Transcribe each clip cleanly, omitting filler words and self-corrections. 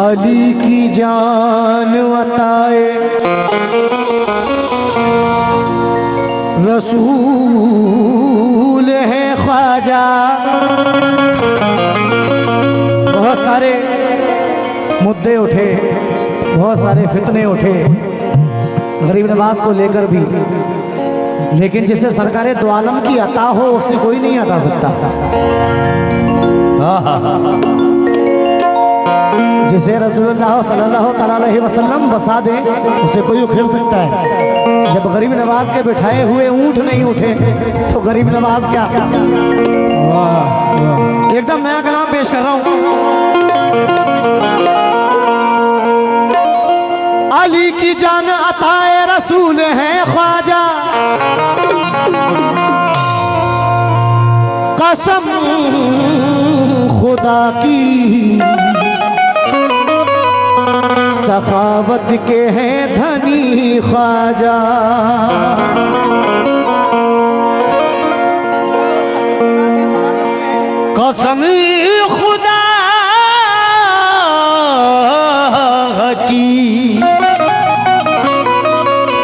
अली की जान अताए रसूल है ख्वाजा। बहुत सारे मुद्दे उठे, बहुत सारे फितने उठे गरीब नवाज को लेकर भी, लेकिन जिसे सरकारे दो आलम की अता हो उसे कोई नहीं हटा सकता। जिसे रसूलुल्लाह सल्लल्लाहु अलैहि वसल्लम बसा दे उसे कोई उखेड़ सकता है। जब गरीब नवाज के बिठाए हुए ऊंट नहीं उठे तो गरीब नवाज क्या। एकदम नया कलाम पेश कर रहा हूं। अली की जान अताए रसूल है ख्वाजा, कसम खुदा की सखावत के हैं धनी ख्वाजा। कसम खुदा की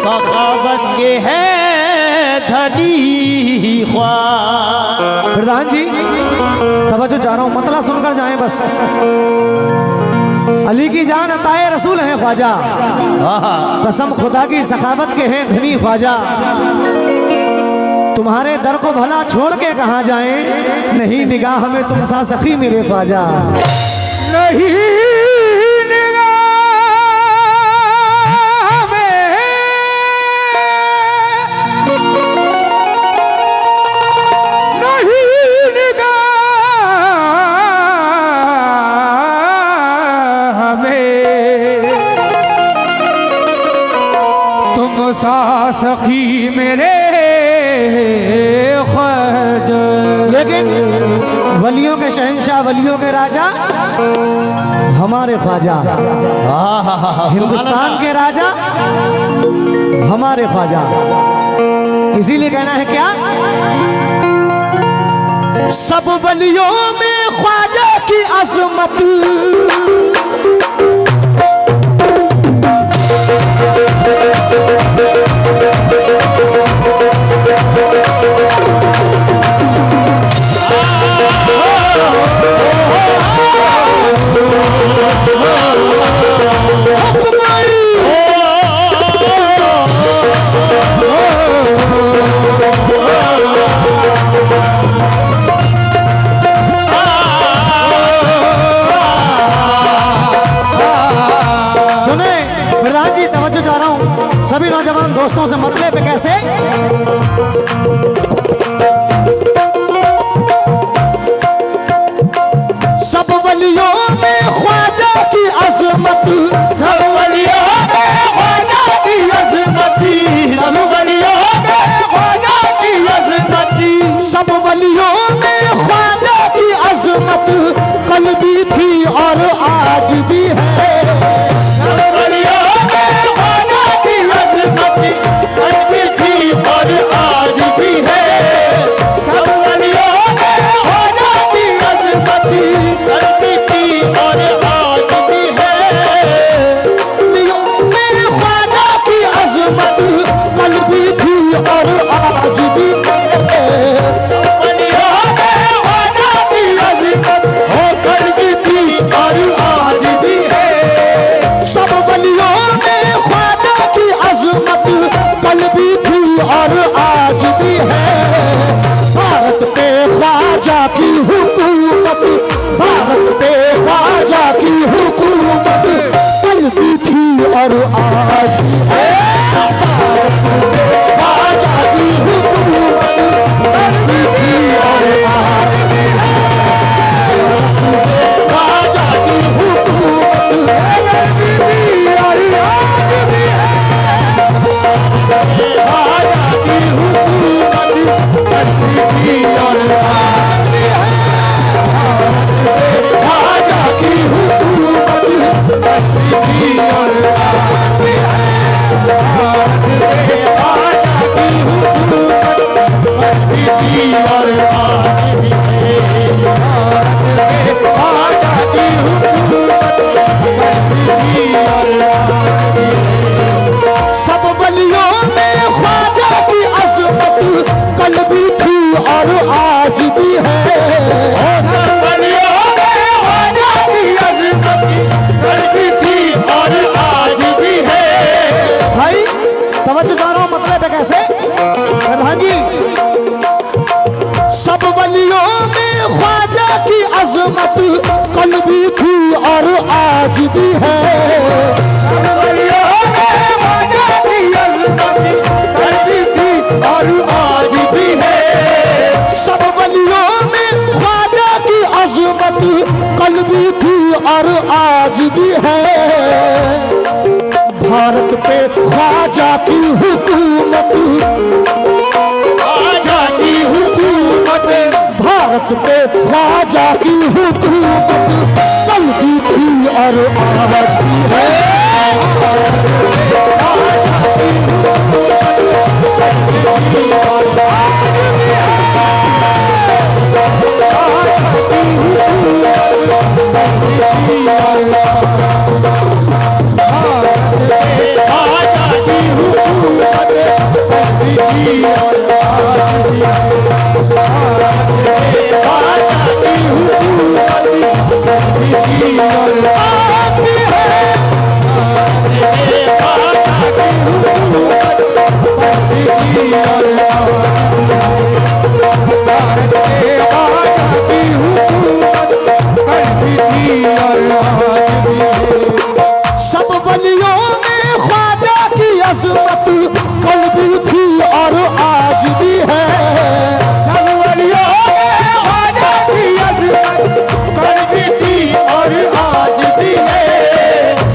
सखावत के हैं धनी ख्वाजा। प्रधान जी तवज्जो चाह रहा हूं, मतला सुनकर जाएं बस। अली की जान अताए रसूल है ख्वाजा, कसम खुदा की सखावत के हैं धनी ख्वाजा। तुम्हारे दर को भला छोड़ के कहाँ जाएं, नहीं निगाह में तुम सा सखी मेरे ख्वाजा। नहीं सखी मेरे ख्वाजा। लेकिन वलियों के शहंशाह, वलियों के राजा हमारे ख्वाजा, हिंदुस्तान के राजा हमारे ख्वाजा। इसीलिए कहना है क्या, सब वलियों में ख्वाजा की अजमत, सभी नौजवान दोस्तों से मतले पे कैसे। सब वलियों में ख्वाजा की अजमत, सब वलियों में ख्वाजा की अजमत, सब वलियों में ख्वाजा की अजमत, सब वलियों में ख्वाजा की अजमत कल भी थी और आज भी है। कल भी थी और आज भी है। सब वलियों में ख्वाजा की अज़मत कल भी थी और आज भी है। सब वलियों में ख्वाजा की अज़मत कल भी थी और आज भी है। भारत पे ख्वाजा की हुकूमत, ख्वाजा की हुकूमत, भारत पे ख्वाजा की हुकूमत कल भी थी और आज भी है। सब वलियों में ख्वाजा की अज़मत कल भी थी और आज भी है। सब वलियों में ख्वाजा की अज़मत कल भी थी और आज भी है।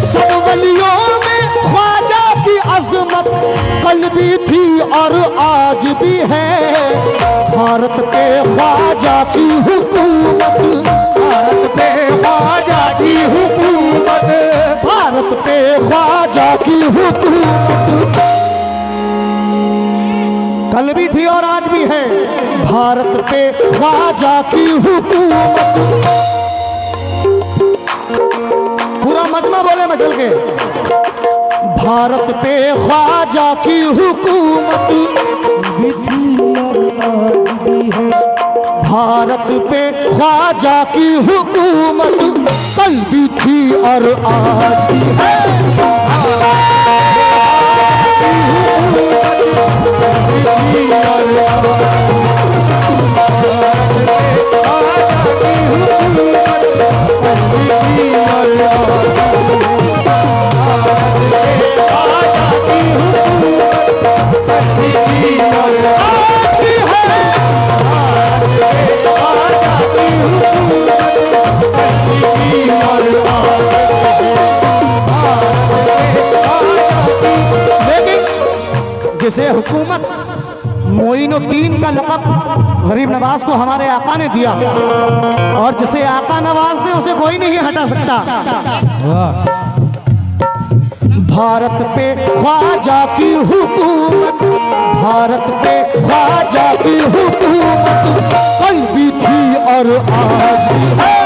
सब वलियों में ख्वाजा की अज़मत कल भी थी और आज भी है। भारत पे ख्वाजा की हुकूमत, भारत पे ख्वाजा की हुकूमत, भारत पे ख्वाजा की हुकूमत कल भी थी और आज भी है। भारत पे ख्वाजा की हुकूमत। पूरा मजमा बोले मचल के, भारत पे ख्वाजा की हुकूमत भी थी और आज भी है। भारत पे ख्वाजा की हुकूमत कल भी थी और आज भी है। जिसे हुकूमत मोइनुद्दीन का लक़ब गरीब नवाज को हमारे आका ने दिया और जिसे आका नवाज ने उसे कोई नहीं हटा सकता। भारत पे ख्वाजा की हुकूमत, भारत पे ख्वाजा की हुकूमत कल भी थी और आज भी है।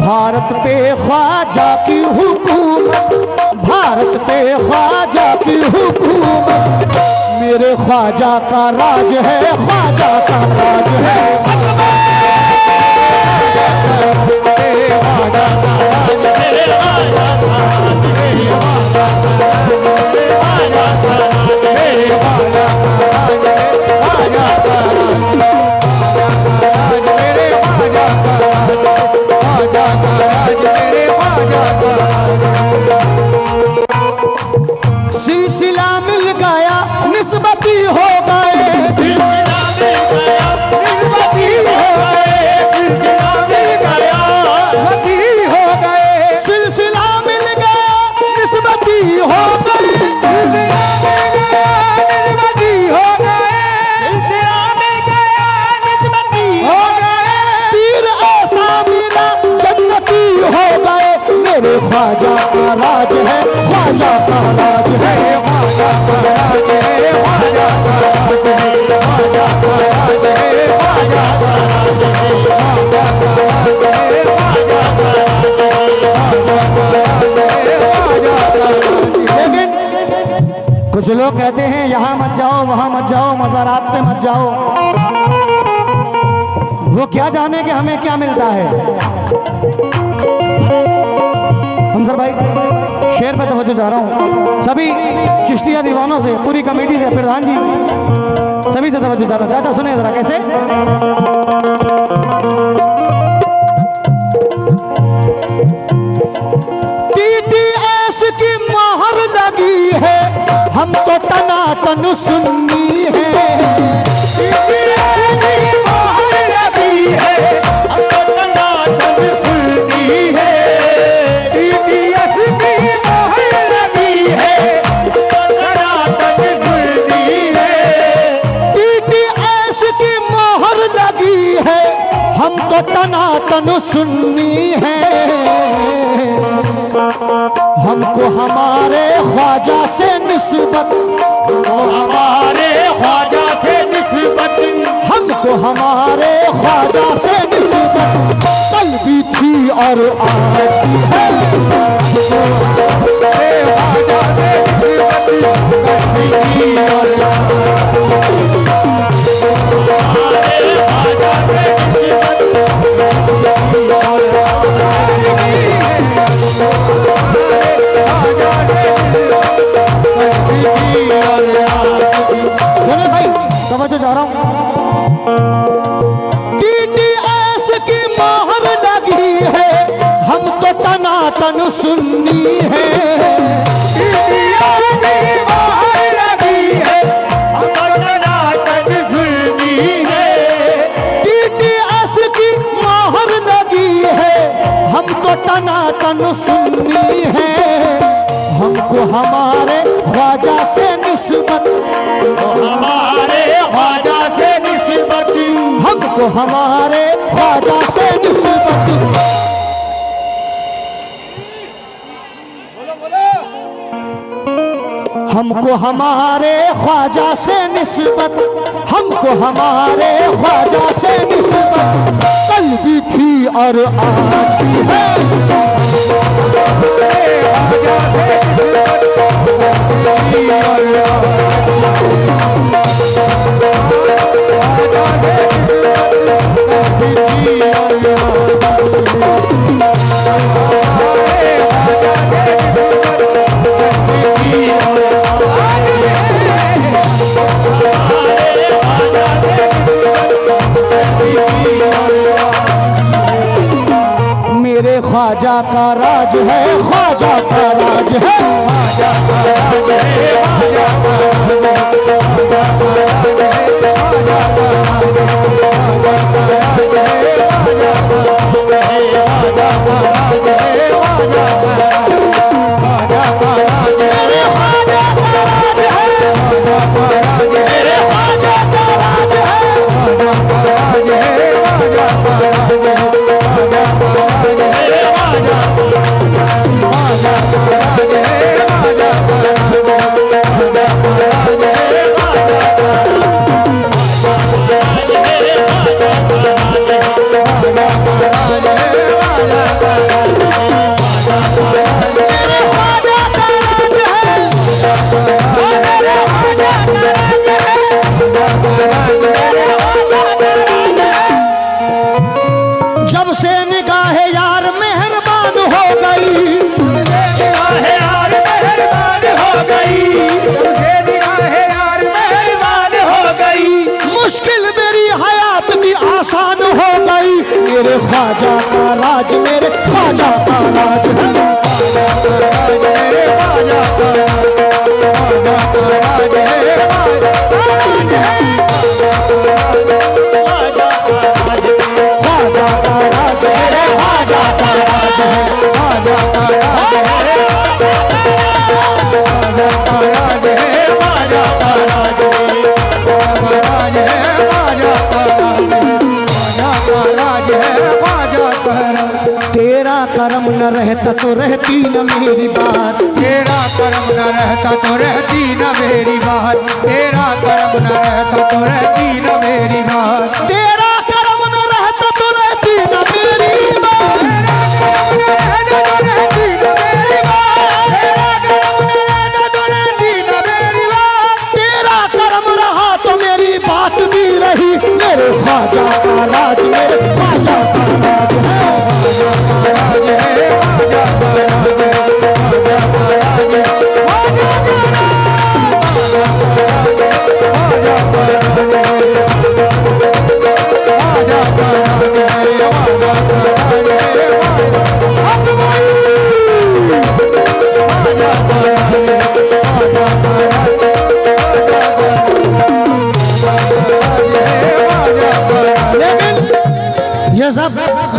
भारत पे ख्वाजा की हुकूमत, भारत पे ख्वाजा की हुकूमत, मेरे ख्वाजा का राज है, ख्वाजा का राज है। सिलसिला मिल गया निस्बती हो गए, सिलसिला मिल गया निस्बती हो गए, पीर ऐसा मेरा जन्नती हो गए। मेरे ख्वाजा का राज है, ख्वाजा का राज है, ख्वाजा का राज है, ख्वाजा का राज है, ख्वाजा का राज है, ख्वाजा का राज है, ख्वाजा का राज है, ख्वाजा का राज है। लेकिन कुछ लोग कहते हैं यहाँ मत जाओ, वहाँ मत जाओ, मज़ारात पे मत जाओ। वो क्या जाने कि हमें क्या मिलता है। हमसर भाई शेर पे तवज्जो जा रहा हूँ, सभी चिश्तिया दीवानों से, पूरी कमेटी से, प्रधान जी सभी से तवज्जो जा रहा हूँ। चाचा सुने जरा कैसे। TTS की मोहर लगी है, हम तो टनाटन सुन्नी है। टनाटन सुन्नी है, हमको हमारे ख्वाजा से निस्बत, हमारे ख्वाजा से निस्बत, हमको हमारे ख्वाजा से निस्बत कल भी थी और आज भी है। ख्वाजा से निस्बत कल भी थी और सुने भाई समझ जा रहा हूं। TTS की मोहर लगी है, हम तो टनाटन सुन्नी है। टनाटन सुन्नी है, हमको हमारे ख्वाजा से निस्बत, हमारे ख्वाजा से निस्बत, हमको हमारे ख्वाजा से निस्बत। हमको हमारे ख्वाजा से निस्बत, हमको हमारे ख्वाजा से निस्बत कल भी थी और आज भी है। मेरे ख्वाजा का राज है, ख्वाजा का राज है, ख्वाजा का राज है, ख्वाजा का राज है, ख्वाजा का राज है, ख्वाजा का राज है, ख्वाजा का राज है, ख्वाजा का राज है, ख्वाजा का राज है, ख्वाजा का राज है, मेरे ख्वाजा का राज है, ख्वाजा का राज है, मेरे ख्वाजा का राज है, ख्वाजा का राज है, ख्वाजा का राज है, ख्वाजा का राज है। जब से निगाह यार मेहरबान हो गई, निगाह यार मेहरबान हो गई, जब से निगाह यार मेहरबान हो गई, मुश्किल मेरी हयात की आसान हो गई। मेरे ख्वाजा का राज, मेरे ख्वाजा का राज है, ख्वाजा का राज, मेरे ख्वाजा का राज, ख्वाजा का राज है, ख्वाजा का राज है, ख्वाजा का राज, ख्वाजा का राज, मेरे ख्वाजा का राज है, ख्वाजा का राज है, ख्वाजा का राज है, ख्वाजा का राज है, ख्वाजा का राज है, ख्वाजा का राज है, ख्वाजा का राज है, ख्वाजा का राज। तेरा करम न रहता तो रहती न मेरी बात, तेरा करम न रहता तो रहती न मेरी बात, तेरा करम न रहता तो रहती न मेरी बात, तेरा करम न रहता तो रहती न मेरी बात, तेरा करम न रहता तो रहती न मेरी बात, तेरा करम न रहता तो रहती न मेरी बात, तेरा करम रहा तो मेरी बात भी रही। मेरे ख्वाजा का राज, मेरे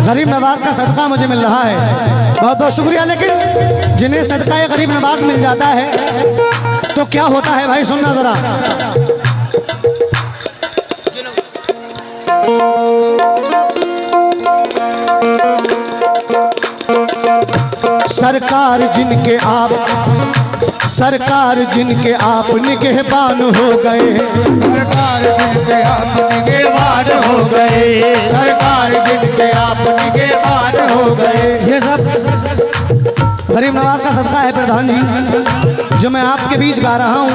गरीब नवाज का सदका मुझे मिल रहा है, बहुत बहुत शुक्रिया। लेकिन जिन्हें सदका या गरीब नवाज मिल जाता है तो क्या होता है भाई, सुनना जरा। सरकार जिनके आप निगहबान हो गए, सरकार जिनके आप निगहबान हो गए, सरकार जिनके आप निगहबान हो गए। ये सब गरीब नवाज का सदका है प्रधान जी, जो मैं आपके बीच गा रहा हूँ।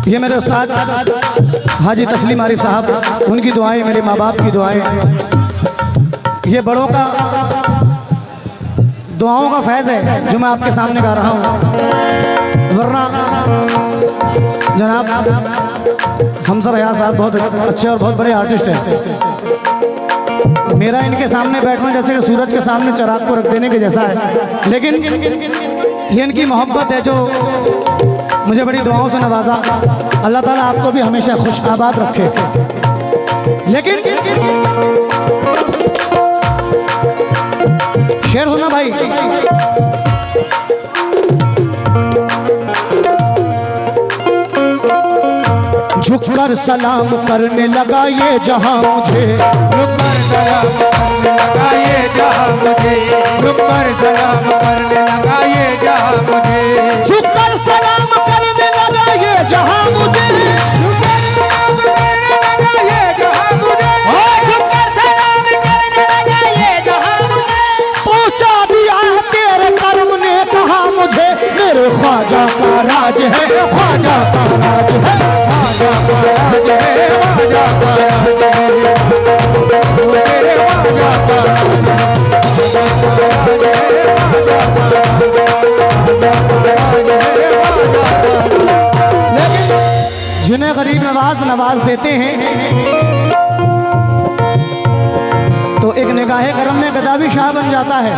ये मेरे उस्ताद हाजी तस्लीम आरिफ साहब, उनकी दुआएं, मेरे माँ बाप की दुआएं, ये बड़ों का दुआओं का फैज़ है जो मैं आपके सामने गा रहा हूँ। वरना जनाब हमसर हयात साहब बहुत अच्छे और बहुत बड़े आर्टिस्ट हैं। मेरा इनके सामने बैठना जैसे कि सूरज के सामने चिराग को रख देने के जैसा है, लेकिन ये इनकी मोहब्बत है जो मुझे बड़ी दुआओं से नवाजा। अल्लाह ताला आपको भी हमेशा खुश आबाद रखे। लेकिन शेर सुना भाई। झुककर सलाम करने लगा ये जहां मुझे, झुककर सलाम करने लगा ये जहां मुझे, झुककर सलाम करने लगा ये जहां मुझे, झुककर सलाम करने लगा ये जहां मुझे, झुककर सलाम करने लगा ये जहां मुझे, झुककर सलाम करने लगा ये जहां मुझे। पहुंचा दिया तेरे कर्म ने कहा मुझे, मेरे ख्वाजा का राज है, ख्वाजा का राज है, ख्वाजा का राज है, ख्वाजा का राज है, वो तेरे ख्वाजा का राज है, ख्वाजा का राज है, ख्वाजा का राज है, ख्वाजा का राज है, ख्वाजा का राज है। लेकिन जिन्हें गरीब नवाज देते हैं तो एक निगाहे करम में गदा भी शाह बन जाता है।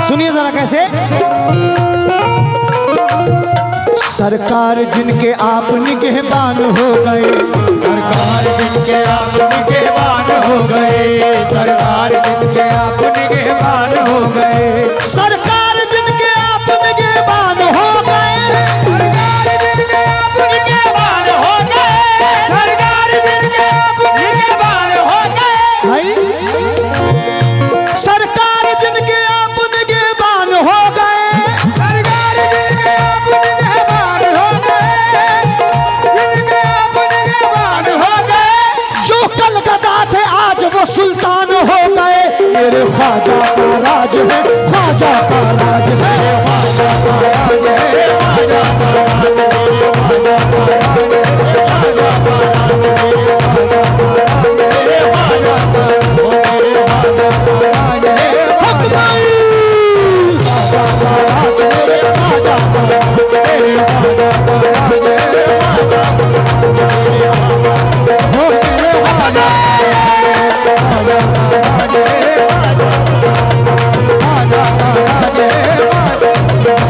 सुनिए जरा कैसे। सरकार जिनके आप निगहबान हो गए, सरकार जिनके आप निगहबान हो गए, सरकार जिनके आप निगहबान हो गए, सरकार जिनके आप निगहबान हो गए, सरकार जिनके आप निगहबान हो गए, सरकार जिनके आप निगहबान हो गए, भाई सरकार जिनके आप निगहबान हो गए, सरकार जिनके आप निगहबान हो गए, जिनके आप निगहबान हो गए, जो कल गदा थे आज वो सुल्तान हो गए। मेरे ख्वाजा का राज है, ख्वाजा का राज है, ख्वाजा का राज है, ख्वाजा का राज है, ख्वाजा का राज है, ख्वाजा का राज है, ख्वाजा का राज है, ख्वाजा का, ओ मेरे ख्वाजा का राज है, हुक्माई ख्वाजा का राज है, ख्वाजा का, मेरे ख्वाजा का राज है, ख्वाजा का, मेरे ख्वाजा, ओ मेरे ख्वाजा, ख्वाजा का राज है, ख्वाजा का राज है, मेरे ख्वाजा का राज है, ख्वाजा का, ख्वाजा का राज है,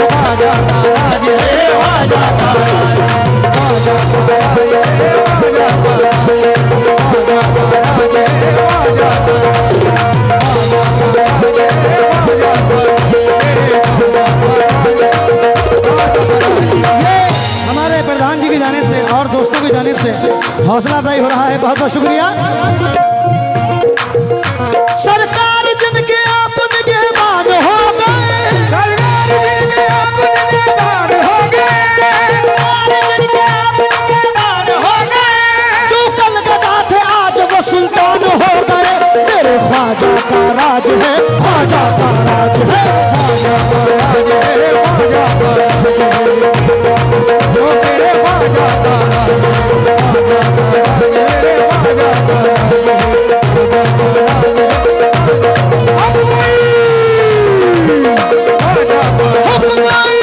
ख्वाजा का, ख्वाजा का राज है, ख्वाजा का, ख्वाजा का राज है, ख्वाजा का, मेरे ख्वाजा का राज है, ख्वाजा का राज है। हमारे प्रधान जी की जानिब से और दोस्तों की जानिब से हौसला अफजाई हो रहा है, बहुत बहुत शुक्रिया। सरकार जिनके आप निगहबान हो गए, सरकार जिनके आप निगहबान हो गए, जिनके आप निगहबान हो गए, जो कल गदा थे आज वो सुल्तान हो गए। मेरे ख्वाजा का राज है, ख्वाजा का राज है, ख्वाजा का राज है, ख्वाजा का राज है, वो तेरे ख्वाजा का राज है, ख्वाजा का राज है, ख्वाजा का राज है, ख्वाजा का राज है, ख्वाजा का हुक्माई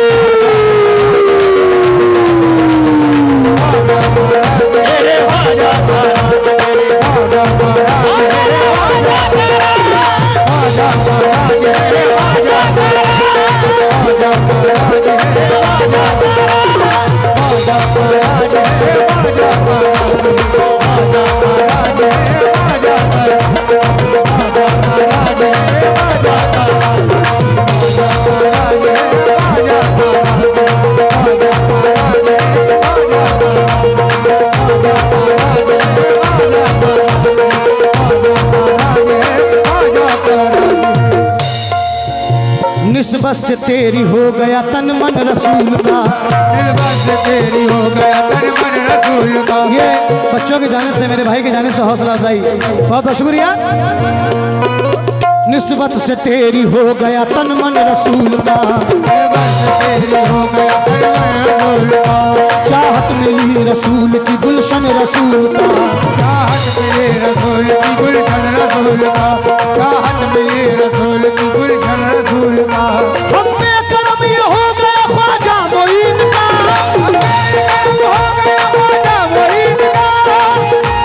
मेरे ख्वाजा का राज, मेरे ख्वाजा का राज है, ख्वाजा का राज, ख्वाजा निस्बत से तेरी हो गया तन मन रसूल का। निस्बत से तेरी हो गया तन मन रसूल का। ये बच्चों की जानिब से, मेरे भाई की जानिब से हौसला अफजाई, बहुत बहुत शुक्रिया। निस्बत से तेरी हो गया तन मन रसूल का। निस्बत से तेरी हो गया तन मन रसूल का। चाहत मिली रसूल की गुलशन रसूल का। चाहत मिली रसूल की गुलशन रसूल का। चाहत मिली रसूल की गुलशन रसूल का। हम पे करम ये हो गया ख्वाजा मोइन का। हो गया ख्वाजा मोइन का।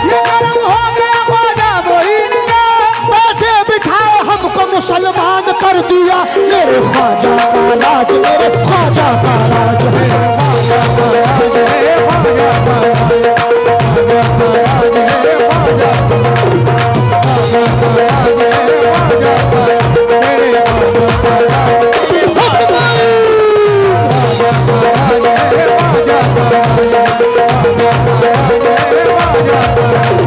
ये करम हो गया ख्वाजा मोइन का। बैठे बिठाए हमको मुसलमान कर दिया मेरे ख्वाजा का राज, मेरे ख्वाजा का राज है। ख्वाजा का राज है, ख्वाजा का राज है, ख्वाजा का राज है, ख्वाजा का राज है, ख्वाजा का राज है, ख्वाजा का राज है, मेरे ख्वाजा का राज है।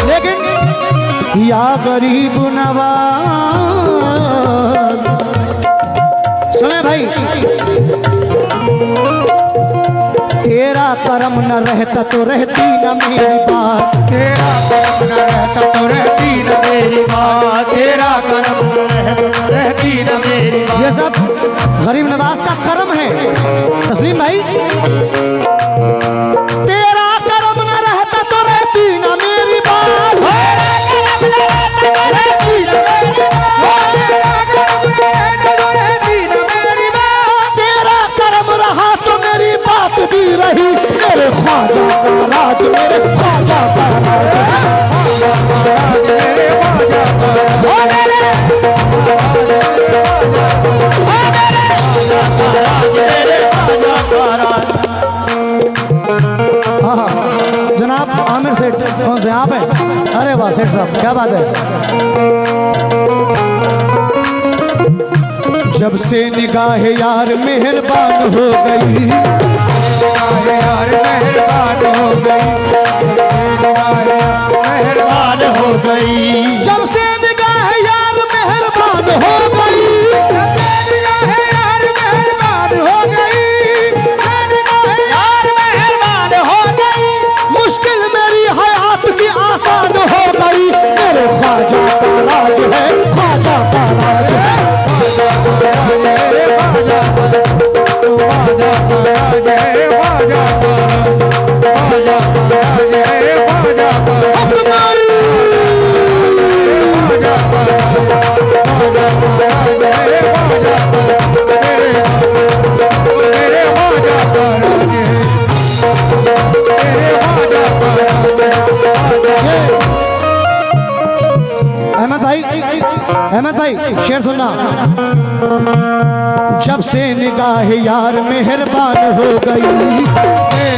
लेकिन या गरीब नवाज, सुने भाई, तेरा करम न रहता तो रहती न मेरी बात। तेरा करम न रहता तो रहती न मेरी बात। तेरा करम न रहता तो रहती न मेरी बात। ये सब गरीब नवाज का करम है तस्लीम भाई। तेरा करम न रहता तो रहती न मेरी बात। तेरा करम रहा तो मेरी बात भी रही। मेरे ख्वाजा का राज, मेरे ख्वाजा का राज है। हाँ, जनाब आमिर सेठ कौन से आप हैं? अरे वाह सेठ साहब क्या बात है। जब से निगाह यार मेहरबान हो गई, यार मेहरबान हो गई, मेहरबान हो गई। जब से निगाह यार मेहरबान हो गई, यार मेहरबान हो गई, यार मेहरबान हो गई। मुश्किल मेरी हयात की आसान हो गई। मेरे ख्वाजा का राज है, ख्वाजा का राज है। अहमद भाई शेर सुनना। जब से निगाह यार मेहरबान हो गई,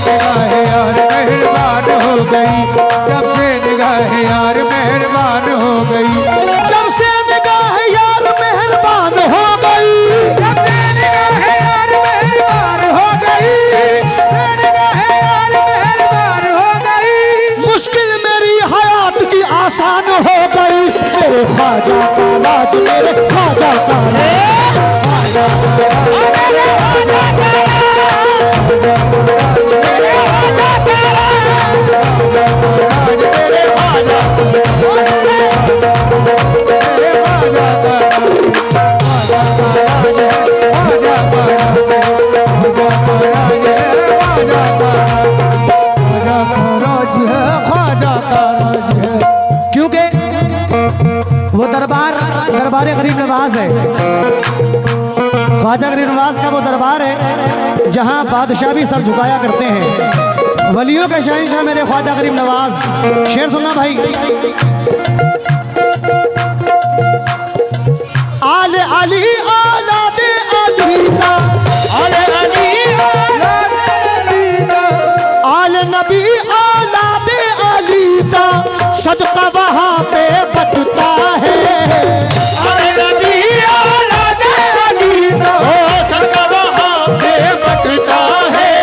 निगाह यार मेहरबान हो गई। जब से निगाह यार मेहरबान हो गई, जब से निगाह यार मेहरबान हो गई, जब से निगाह यार मेहरबान हो गई, निगाह यार मेहरबान हो गई। मुश्किल मेरी हयात की आसान हो गई। मेरे ख्वाजा का राज, मेरे ख्वाजा का क्योंकि वो दरबार गरीब नवाज है। ख्वाजा गरीब नवाज का वो दरबार है जहां बादशाह भी सर झुकाया करते हैं। वलियों के शहंशाह मेरे ख्वाजा गरीब नवाज। शेर सुनना भाई। आले अली औलादे अली का, आले अली आले नबी औलादे अली का सदका वहाँ पे बटता है। आले नबी औलादे अली का सदका वहाँ पे बटता है।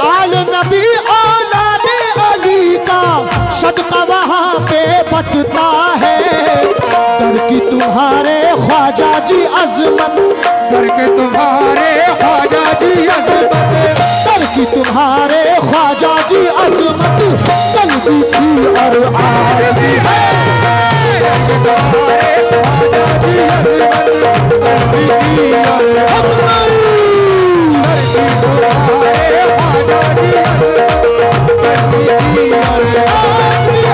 आले नबी औलादे अली का सदका वहाँ पे बटता अजमत, करके तुम्हारे ख्वाजा जी अजमत, करके तुम्हारे ख्वाजा जी अजमत, कल भी थी और आज भी है। तुम्हारे ख्वाजा जी अजमत, कल भी थी और आज भी है। तुम्हारे ख्वाजा जी अजमत, कल भी थी और आज भी है।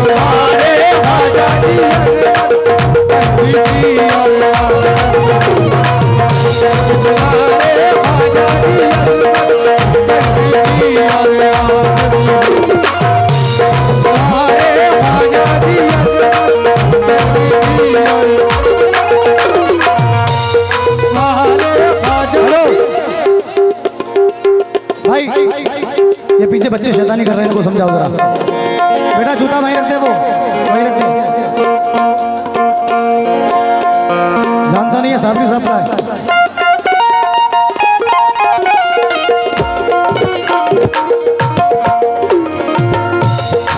तुम्हारे ख्वाजा जी अजमत, कल भी थी और तुम्हारे ख्वाजा जी अजमत, कल भी थी और तुम्हारे ख्वाजा जी अजमत, कल भी थी और तुम्हारे ख्वाजा। भाई ये पीछे बच्चे शैतानी कर रहे हैं, इनको समझाओ जरा। बेटा जूता वहीं रख दे, वो वहीं रख दे। जानता नहीं है साहब जी साहब का है।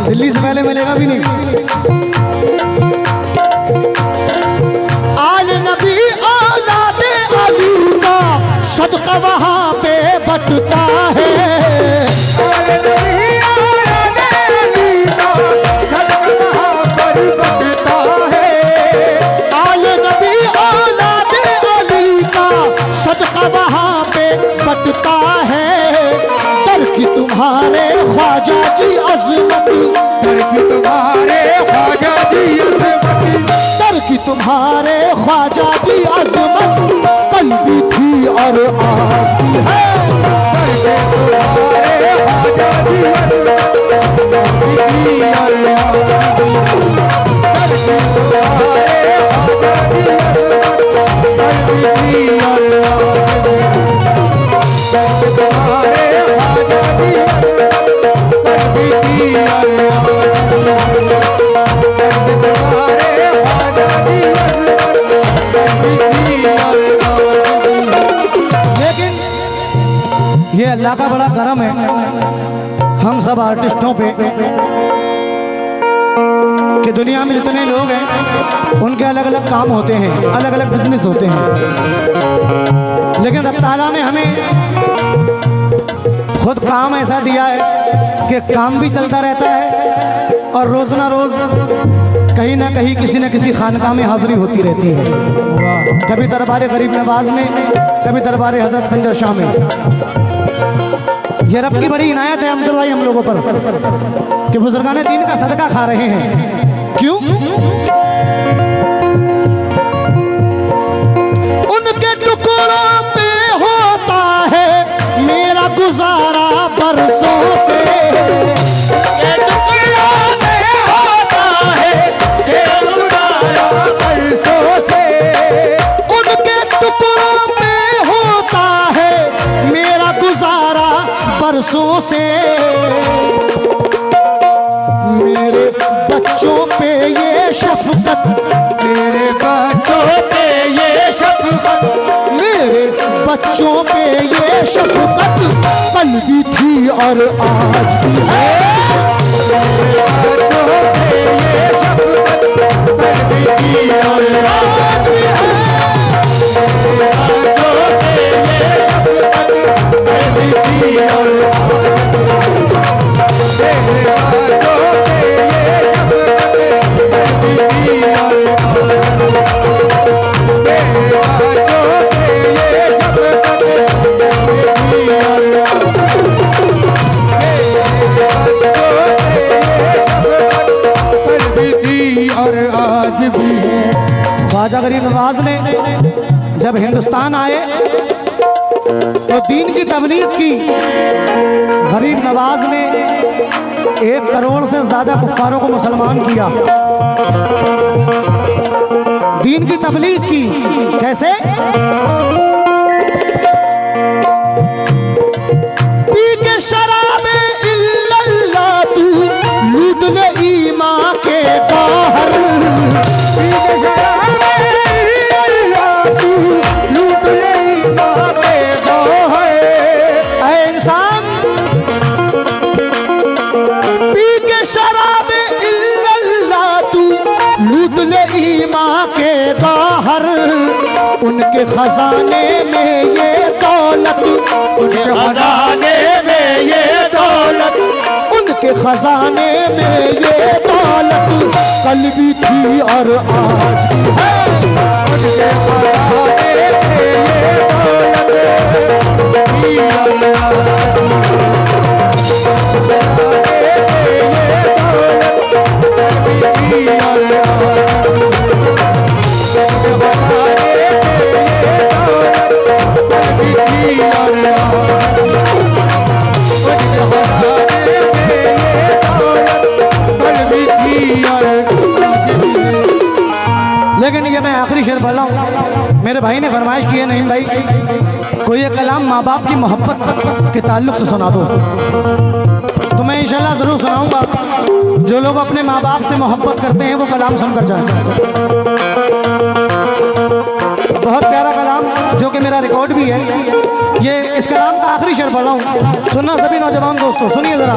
दिल्ली से पहले मिलेगा भी नहीं। आज नबी औलादे अली का सदका वहाँ पे बटता है। आल नबी औलादे अली का सदका वहाँ पे बटता है। दर की तुम्हारे ख्वाजा जी अजमत, दर की तुम्हारे ख्वाजा जी अजमत, दर की तुम्हारे ख्वाजा जी अजमत, कल भी थी और आज भी है। तुम्हारे ख्वाजा जी अजमत, कल भी थी और आज भी है। तुम्हारे ख्वाजा जी अजमत, कल भी थी और आज भी है। तुम्हारे ख्वाजा जी अजमत, कल भी थी और आज भी है। तुम्हारे ख्वाजा जी अजमत, कल भी थी और आज भी है। लेकिन ये अल्लाह का बड़ा करम है हम सब आर्टिस्टों पे कि दुनिया में जितने लोग हैं उनके अलग अलग काम होते हैं, अलग अलग बिजनेस होते हैं। लेकिन रब ताला ने हमें खुद काम ऐसा दिया है कि काम भी चलता रहता है और रोज ना रोज कहीं ना कहीं किसी न किसी खानका में हाजिरी होती रहती है। कभी दरबार गरीब नवाज में, कभी दरबार हजरत खंजर शाह में। ये रब की बड़ी इनायत है अमजद भाई हम लोगों पर कि बुजुर्गान दीन का सदका खा रहे हैं। क्यों? उनके टुकड़ों पे होता है मेरा गुजारा बरसों से। उनके टुकड़ों पे होता है मेरा गुजारा बरसों से। उनके टुकड़ों पे होता है मेरा गुजारा बरसों से। मेरे बच्चों पे ये शफकत, मेरे बच्चों पे ये शफकत, मेरे बच्चों पे ये शफकत, कल भी थी और आज भी है। बच्चों पे ये शफकत, कल भी थी और आज भी है। बच्चों पे ये शफकत, कल भी थी और आज भी है। बच्चों पे ये शफकत, कल भी थी और आज भी है। और आज भी है। ख्वाजा गरीब नवाज ने जब हिंदुस्तान आए तो दीन की तबलीग की। गरीब नवाज ने 1 करोड़ से ज्यादा कुफ्फारों को मुसलमान किया, दीन की तबलीग की। कैसे? पी के शराबे इल्लल्लाह तू लूट ले ईमान के बाहर। पी के शराबे इल्लल्लाह तू लूट ले ईमान के बाहर। ऐ इंसान, पी के शराबे इल्लल्लाह तू लूट मुतले ईमान के बाहर उनके खजाने में ये दौलत, उनके खजाने में ये दौलत, उनके खजाने में ये दौलत कल भी थी और आज भी है। उनके खजाने में ये दौलत थी और लेकिन ये मैं आखिरी शेर पढ़ रहा हूँ। मेरे भाई ने फरमाइश की है, नहीं भाई कोई एक कलाम माँ बाप की मोहब्बत के ताल्लुक से सुना दो, तो मैं इंशाल्लाह ज़रूर सुनाऊंगा। जो लोग अपने माँ बाप से मोहब्बत करते हैं वो कलाम सुनकर जाएं। बहुत प्यारा कलाम जो कि मेरा रिकॉर्ड भी है। ये इस कलाम का आखिरी शेर पढ़ रहा हूँ, सुनना सभी नौजवान दोस्तों, सुनिए ज़रा।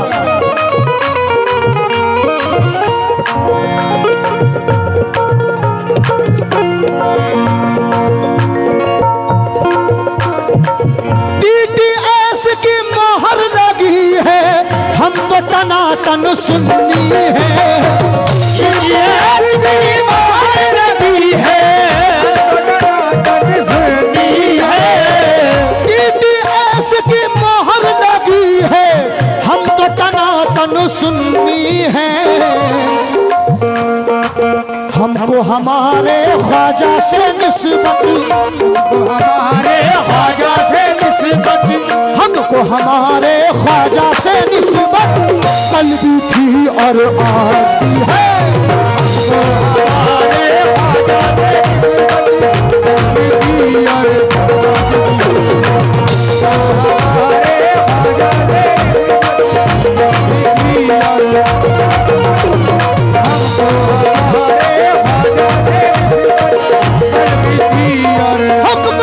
हमको टनाटन सुननी है, भी है, सुननी है, TTS की मोहर लगी है, हमको टनाटन सुननी है। हमको हमारे ख्वाजा से निस्बत, हमारे ख्वाजा से निस्बत, हमको हमारे ख्वाजा से निस्बत कल भी थी और आज भी है। हमारे ख्वाजा से निस्बत कल भी और हुक्म